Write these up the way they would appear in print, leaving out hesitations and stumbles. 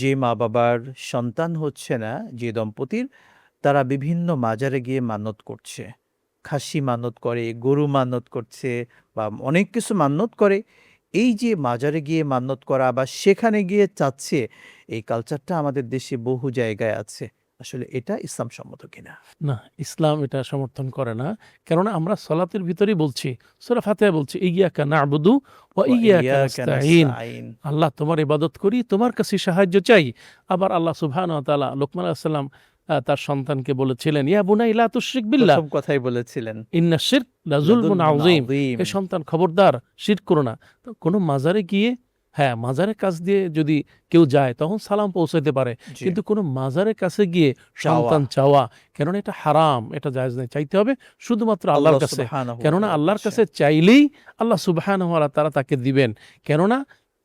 যে মা-বাবার সন্তান হচ্ছে না, যে দম্পতির, তারা বিভিন্ন মাজারে গিয়ে মান্যত করছে। খাসি মান্যত করে, গরু মান্যত করছে বা অনেক কিছু মান্যত করে। এই যে মাজারে গিয়ে মান্যত করা বা সেখানে গিয়ে চাচ্ছে, এই কালচারটা আমাদের দেশে বহু জায়গায় আছে। আসলে এটা ইসলাম সম্মত কিনা? না, ইসলাম এটা সমর্থন করে না। কেননা আমরা সলাতের ভিতরেই বলছি, সূরা ফাতিহা বলছি, ইয়্যাকা না'বুদু ওয়া ওয়া ইয়্যাকা ইয়াকা নাস্তাঈন। নাস্তাঈন। আল্লাহ তোমার ইবাদত করি, তোমার কাছে সাহায্য চাই। আবার আল্লাহ সুবহানাহু ওয়া তাআলা লোকমান আলাইহিস সালাম তার সন্তানকে বলেছিলেন, ইয়া বুনাইয়া লা তুশরিক বিল্লাহ প্রথম কথাই বলেছিলেন, ইন্না শিরক লাযুলমুন লাযুলমুন আযীম। আযীম। হে সন্তান, খবরদার শিরক করো না। তো কোনো মাজারে গিয়ে, হ্যাঁ, মাজারের কাছ দিয়ে যদি কেউ যায় তখন সালাম পৌঁছাইতে পারে, জি, কিন্তু কোনো মাজারের কাছে গিয়ে চাওয়া সন্তান চাওয়া, কেননা এটা হারাম, এটা জায়েজ নেই। চাইতে হবে শুধুমাত্র আল্লাহর আল্লাহ কাছে। সুবহানাহু ওয়া কেননা তাআলার আল্লাহর কাছে। কাছে চাইলেই আল্লাহ সুবহানাহু ওয়া তাআলা তাকে দিবেন। কেননা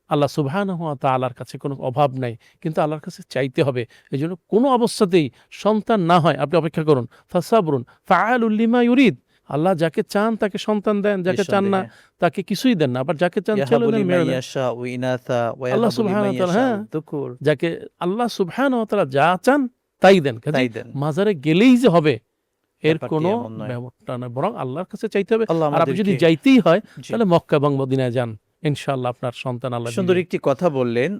আল্লাহ সুবহানাহু ওয়া তাআলার কাছে কোনো অভাব নাই, কিন্তু আল্লাহর কাছে চাইতে হবে। এই জন্য কোনো অবস্থাতেই সন্তান না হয় আপনি অপেক্ষা করুন। ফাসাবরুন ফাআলুল লিমা ইউরিদ। আল্লাহ যাকে চান তাকে সন্তান দেন, যাকে চান না নিঃসন্দেহে। তাকে কিছুই দেন না। আবার যাকে চান ছেলে ইয়াহাবু দেন, লিমান মেয়ে দেন। ইয়াশাউ ইনাসা ওয়া আল্লাহ ইয়াহাবু সুবহানাহু লিমান ওয়া তাআলা, ইয়াশাউ হ্যাঁ, যুকুর। যাকে আল্লাহ সুবহানাহু ওয়া তাআলা যা চান তাই দেন। কাজেই তাই দেন। মাজারে গেলেই যে হবে এর ব্যাপারটি কোনো এমন নয়। ব্যাপারটা নয়, বরং আল্লাহর কাছে চাইতে হবে। আল্লাহ আর আপনি যদি আমাদেরকে যাইতেই হয় জি, তাহলে মক্কা এবং মদিনায় যান, ইনশাআল্লাহ আপনার সন্তান আল্লাহ সুন্দর দিবেন। একটি কথা বললেন।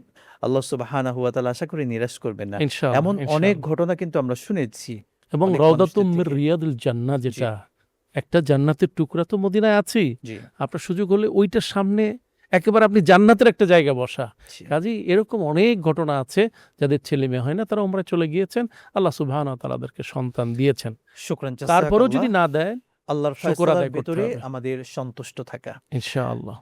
আল্লাহ সুবহানাহু ওয়া তাআলা আশা করি নিরাশ করবেন না। ইনশাআল্লাহ, এমন অনেক ইনশাআল্লাহ। ঘটনা কিন্তু আমরা শুনেছি এবং অনেক রওদাতুম মানুষদের মির থেকে। রিয়াদিল জান্নাহ, জি, যেটা একটা জান্নাতের টুকরা তো মদিনায় আছেই। জি, আপনার সুযোগ হলে ওইটার সামনে একেবারে আপনি জান্নাতের একটা জায়গা বসা। জি। কাজেই এরকম অনেক ঘটনা আছে, যাদের ছেলে মেয়ে হয় না, তারা উমরায় চলে গিয়েছেন, আল্লাহ সুবহানাহু ওয়া তাআলা তাদেরকে সন্তান দিয়েছেন। শুকরান তারপরেও জাযাকাল্লাহ। যদি না দেয়, আল্লাহর শুকর ফায়সালার আদায় করতে ভেতরে হবে, আমাদের সন্তুষ্ট থাকা। ইনশাআল্লাহ।